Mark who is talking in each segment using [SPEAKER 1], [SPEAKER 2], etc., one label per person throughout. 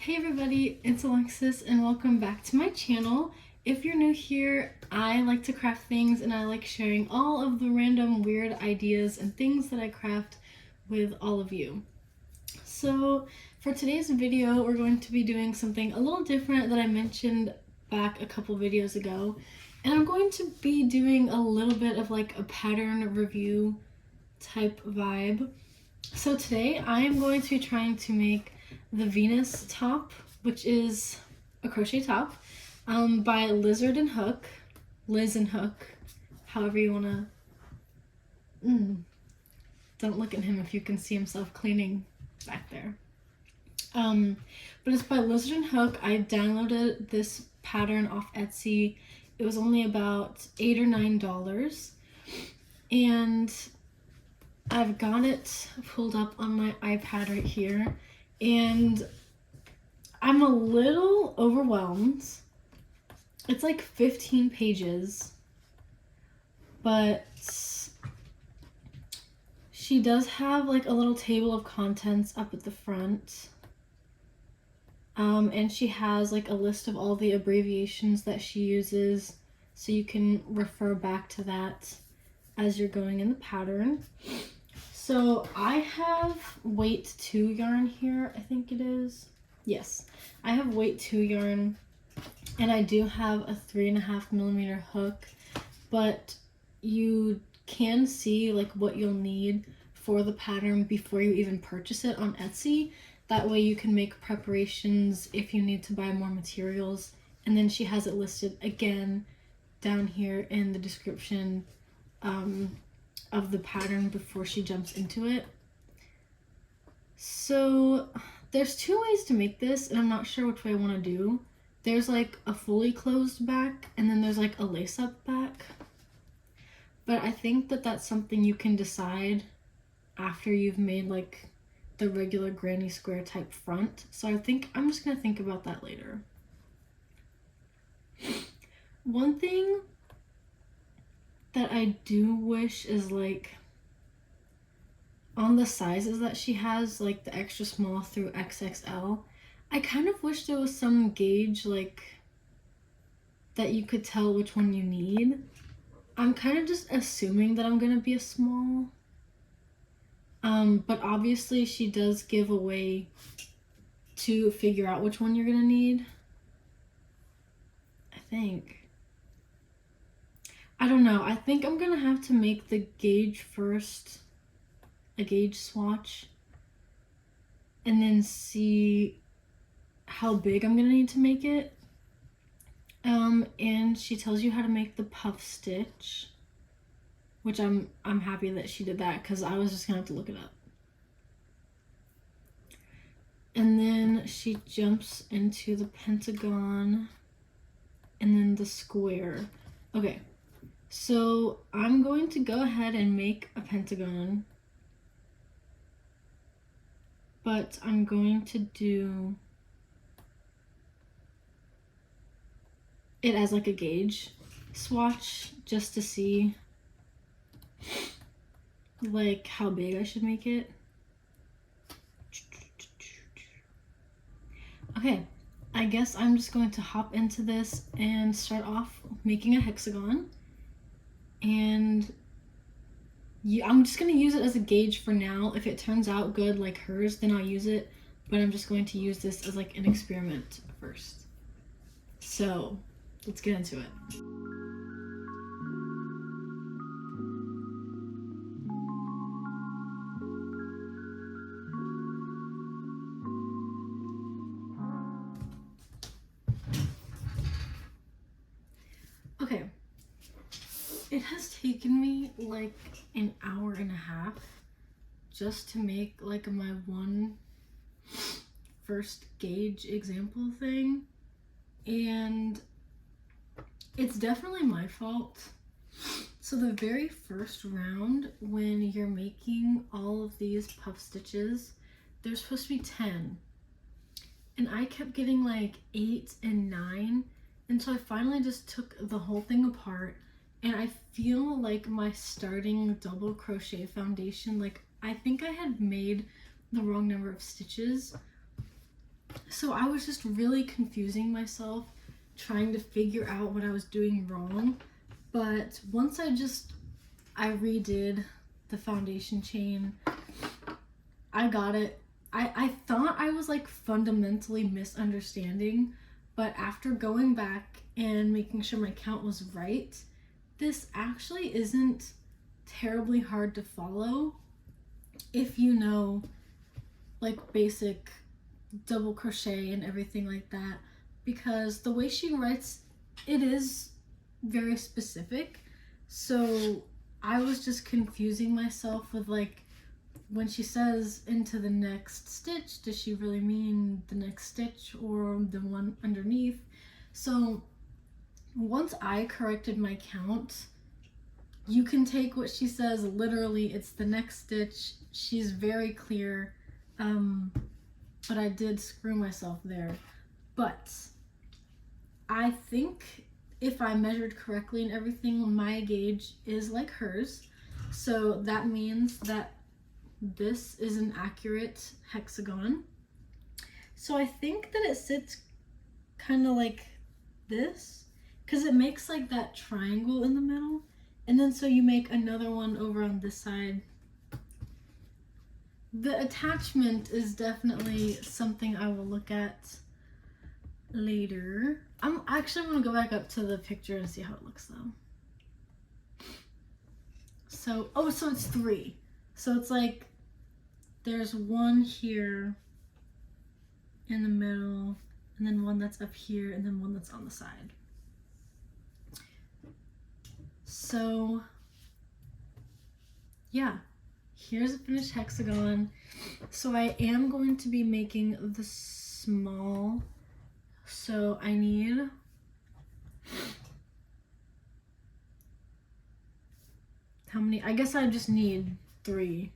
[SPEAKER 1] Hey everybody, it's Alexis and welcome back to my channel. If you're new here, I like to craft things and I like sharing all of the random weird ideas and things that I craft with all of you. So for today's video, we're going to be doing something a little different that I mentioned back a couple videos ago. And I'm going to be doing a little bit of like a pattern review type vibe. So today I am going to be trying to make the Venus top, which is a crochet top by Liz and Hook, however you want to. Don't look at him if you can see himself cleaning back there. But it's by Liz and Hook. I downloaded this pattern off Etsy. It was only about $8 or $9, and I've got it pulled up on my iPad right here, and I'm a little overwhelmed. It's like 15 pages, but she does have like a little table of contents up at the front. And she has like a list of all the abbreviations that she uses, so you can refer back to that as you're going in the pattern. So I have weight 2 yarn here, I think it is. Yes, I have weight 2 yarn, and I do have a 3.5mm hook, but you can see like what you'll need for the pattern before you even purchase it on Etsy. That way you can make preparations if you need to buy more materials. And then she has it listed again down here in the description of the pattern before she jumps into it. So there's 2 ways to make this, and I'm not sure which way I want to do. There's like a fully closed back, and then there's like a lace-up back. But I think that that's something you can decide after you've made like the regular granny square type front. So I think I'm just gonna think about that later. One thing that I do wish is like on the sizes that she has, like the extra small through XXL, I kind of wish there was some gauge like that you could tell which one you need. I'm kind of just assuming that I'm gonna be a small, but obviously she does give a way to figure out which one you're gonna need, I think. I don't know. I think I'm gonna have to make the gauge first, a gauge swatch, and then see how big I'm gonna need to make it. And she tells you how to make the puff stitch, which I'm happy that she did that because I was just gonna have to look it up. And then she jumps into the pentagon and then the square. Okay. So I'm going to go ahead and make a pentagon, but I'm going to do it as like a gauge swatch just to see like how big I should make it. Okay, I guess I'm just going to hop into this and start off making a hexagon. And I'm just going to use it as a gauge for now. If it turns out good like hers, then I'll use it. But I'm just going to use this as like an experiment first. So let's get into it. Okay. It has taken me like an hour and a half just to make like my one first gauge example thing, and it's definitely my fault. So the very first round, when you're making all of these puff stitches, there's supposed to be 10, and I kept getting like 8 and 9, and so I finally just took the whole thing apart. And I feel like my starting double crochet foundation, like I think I had made the wrong number of stitches. So I was just really confusing myself, trying to figure out what I was doing wrong. But once I redid the foundation chain, I got it. I thought I was like fundamentally misunderstanding, but after going back and making sure my count was right, this actually isn't terribly hard to follow if you know like basic double crochet and everything like that, because the way she writes, it is very specific. So I was just confusing myself with like, when she says into the next stitch, does she really mean the next stitch or the one underneath? So once I corrected my count, you can take what she says literally. It's the next stitch. She's very clear, but I did screw myself there. But I think if I measured correctly and everything, my gauge is like hers. So that means that this is an accurate hexagon. So I think that it sits kind of like this, because it makes like that triangle in the middle, and then so you make another one over on this side. The attachment is definitely something I will look at later. I actually want to go back up to the picture and see how it looks though. So, oh, so it's 3. So it's like there's one here in the middle, and then one that's up here, and then one that's on the side. So yeah, here's a finished hexagon. So I am going to be making the small. So I need how many? I guess I just need 3.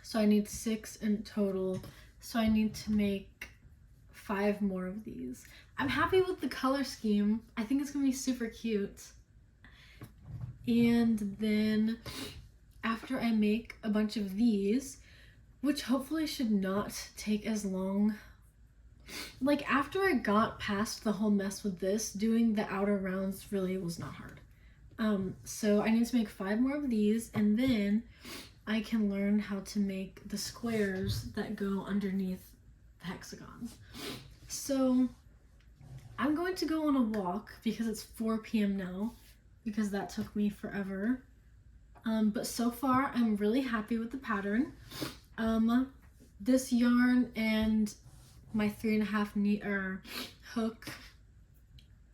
[SPEAKER 1] So I need 6 in total. So I need to make 5 more of these. I'm happy with the color scheme. I think it's gonna be super cute. And then after I make a bunch of these, which hopefully should not take as long. Like after I got past the whole mess with this, doing the outer rounds really was not hard. So I need to make 5 more of these, and then I can learn how to make the squares that go underneath the hexagons. So I'm going to go on a walk because it's 4 p.m. now, because that took me forever. But so far I'm really happy with the pattern. This yarn and my 3.5 hook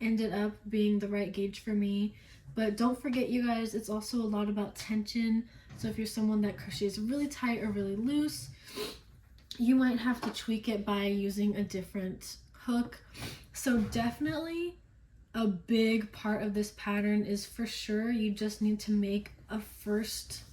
[SPEAKER 1] ended up being the right gauge for me. But don't forget, you guys, it's also a lot about tension. So if you're someone that crochets really tight or really loose, you might have to tweak it by using a different hook. So definitely a big part of this pattern is for sure you just need to make a first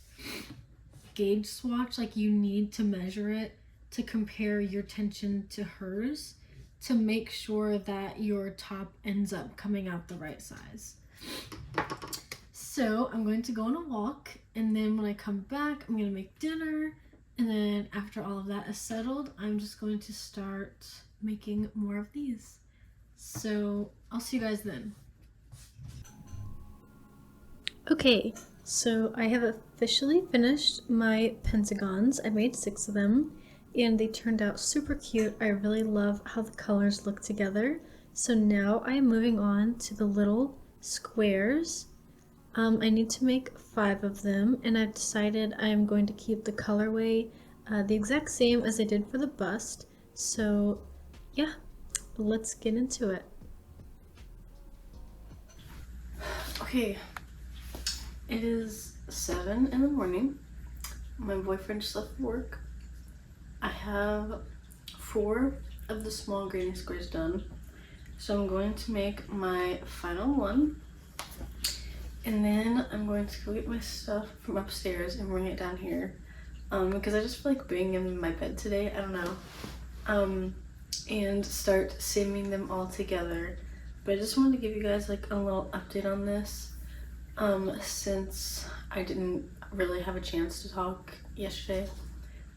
[SPEAKER 1] gauge swatch. Like you need to measure it to compare your tension to hers to make sure that your top ends up coming out the right size. So I'm going to go on a walk, and then when I come back, I'm going to make dinner, and then after all of that is settled, I'm just going to start making more of these. So I'll see you guys then. Okay, so I have officially finished my pentagons. I made 6 of them, and they turned out super cute. I really love how the colors look together. So now I am moving on to the little squares. I need to make 5 of them, and I've decided I'm going to keep the colorway the exact same as I did for the bust. So yeah, let's get into it. Okay, it is 7 in the morning. My boyfriend just left for work. I have 4 of the small grading squares done. So I'm going to make my final one. And then I'm going to go get my stuff from upstairs and bring it down here. Because I just feel like being in my bed today, I don't know. And start simming them all together. But I just wanted to give you guys like a little update on this. Since I didn't really have a chance to talk yesterday.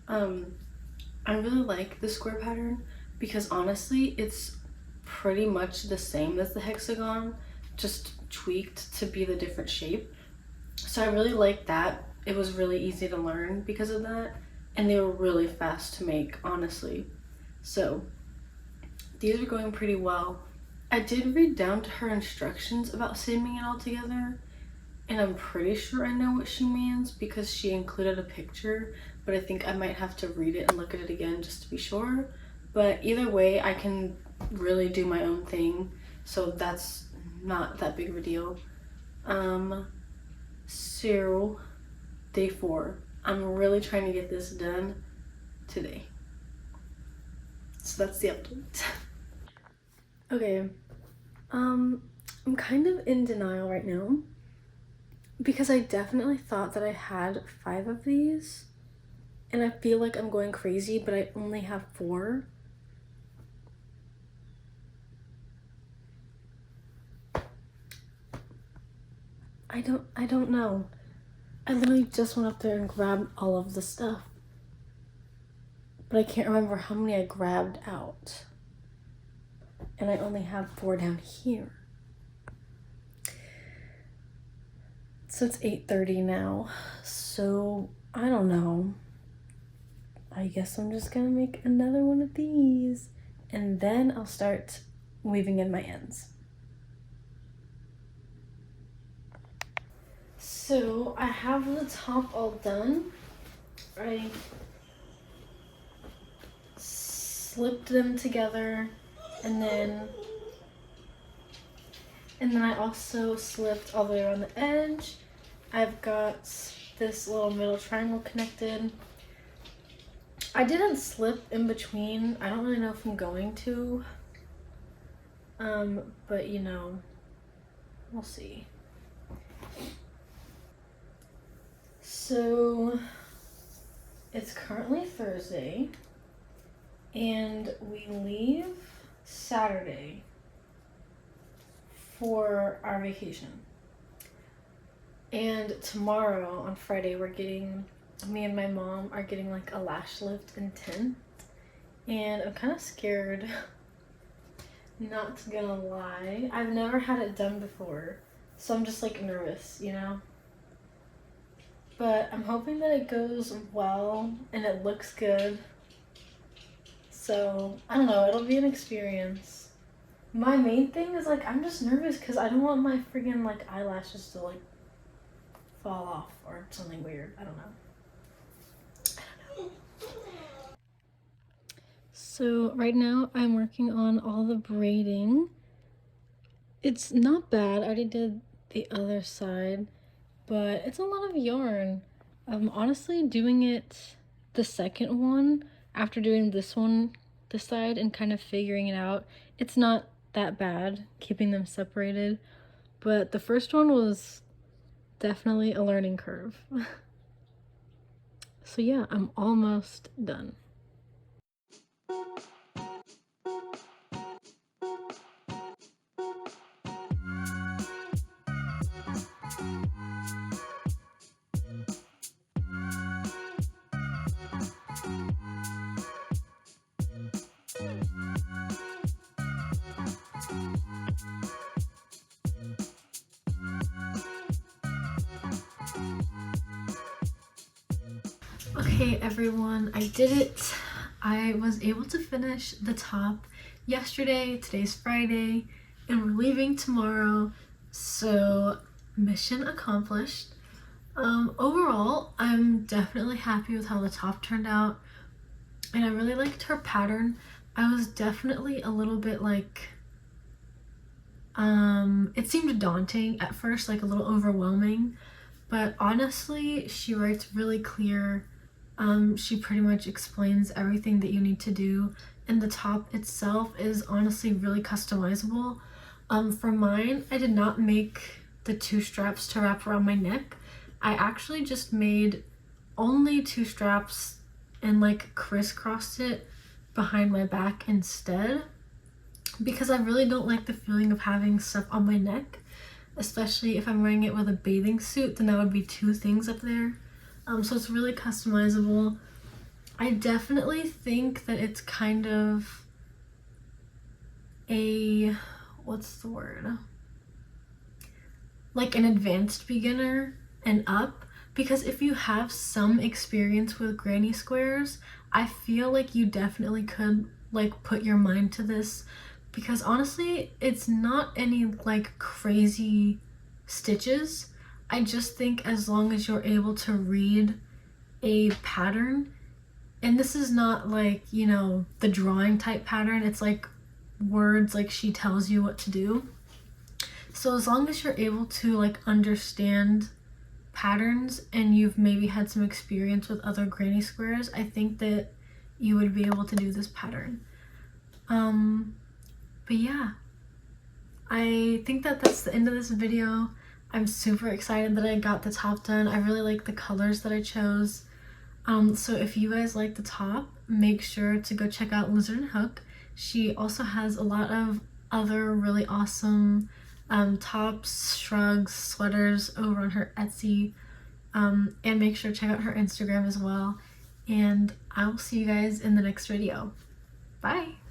[SPEAKER 1] I really like the square pattern. because honestly it's pretty much the same as the hexagon, just tweaked to be the different shape. So I really like that. It was really easy to learn because of that, and they were really fast to make, honestly. So these are going pretty well. I did read down to her instructions about seaming it all together, and I'm pretty sure I know what she means because she included a picture, but I think I might have to read it and look at it again just to be sure. But either way, I can really do my own thing, so that's not that big of a deal. So day 4. I'm really trying to get this done today. So that's the update. Okay, I'm kind of in denial right now because I definitely thought that I had 5 of these, and I feel like I'm going crazy, but I only have 4. I don't know. I literally just went up there and grabbed all of the stuff, but I can't remember how many I grabbed out, and I only have 4 down here. So it's 8:30 now, so I don't know. I guess I'm just gonna make another one of these, and then I'll start weaving in my ends. So I have the top all done. I slipped them together, and then I also slipped all the way around the edge. I've got this little middle triangle connected. I didn't slip in between. I don't really know if I'm going to. But you know, we'll see. So it's currently Thursday, and we leave Saturday for our vacation. And tomorrow on Friday, me and my mom are getting like a lash lift and tint, and I'm kind of scared. Not gonna lie, I've never had it done before, so I'm just like nervous, you know? But I'm hoping that it goes well and it looks good. So I don't know, it'll be an experience. My main thing is like I'm just nervous because I don't want my friggin' like eyelashes to like fall off or something weird. I don't know. So right now I'm working on all the braiding. It's not bad. I already did the other side, but it's a lot of yarn. Honestly, doing it the second one after doing this side and kind of figuring it out, it's not that bad keeping them separated, but the first one was definitely a learning curve. So yeah, I'm almost done. Okay everyone, I did it. I was able to finish the top yesterday. Today's Friday and we're leaving tomorrow, so mission accomplished. Overall, I'm definitely happy with how the top turned out, and I really liked her pattern. I was definitely a little bit like, it seemed daunting at first, like a little overwhelming, but honestly, she writes really clear. She pretty much explains everything that you need to do, and the top itself is honestly really customizable. For mine, I did not make the 2 straps to wrap around my neck. I actually just made only 2 straps and like crisscrossed it behind my back instead, because I really don't like the feeling of having stuff on my neck, especially if I'm wearing it with a bathing suit. Then that would be 2 things up there. So it's really customizable. I definitely think that it's kind of a, what's the word? Like an advanced beginner and up, because if you have some experience with granny squares, I feel like you definitely could like put your mind to this, because honestly it's not any like crazy stitches. I just think as long as you're able to read a pattern, and this is not like, you know, the drawing type pattern, it's like words, like she tells you what to do. So as long as you're able to like understand patterns and you've maybe had some experience with other granny squares, I think that you would be able to do this pattern. But yeah, I think that that's the end of this video. I'm super excited that I got the top done. I really like the colors that I chose. So if you guys like the top, make sure to go check out Lizard and Hook. She also has a lot of other really awesome tops, shrugs, sweaters over on her Etsy. And make sure to check out her Instagram as well. And I will see you guys in the next video. Bye!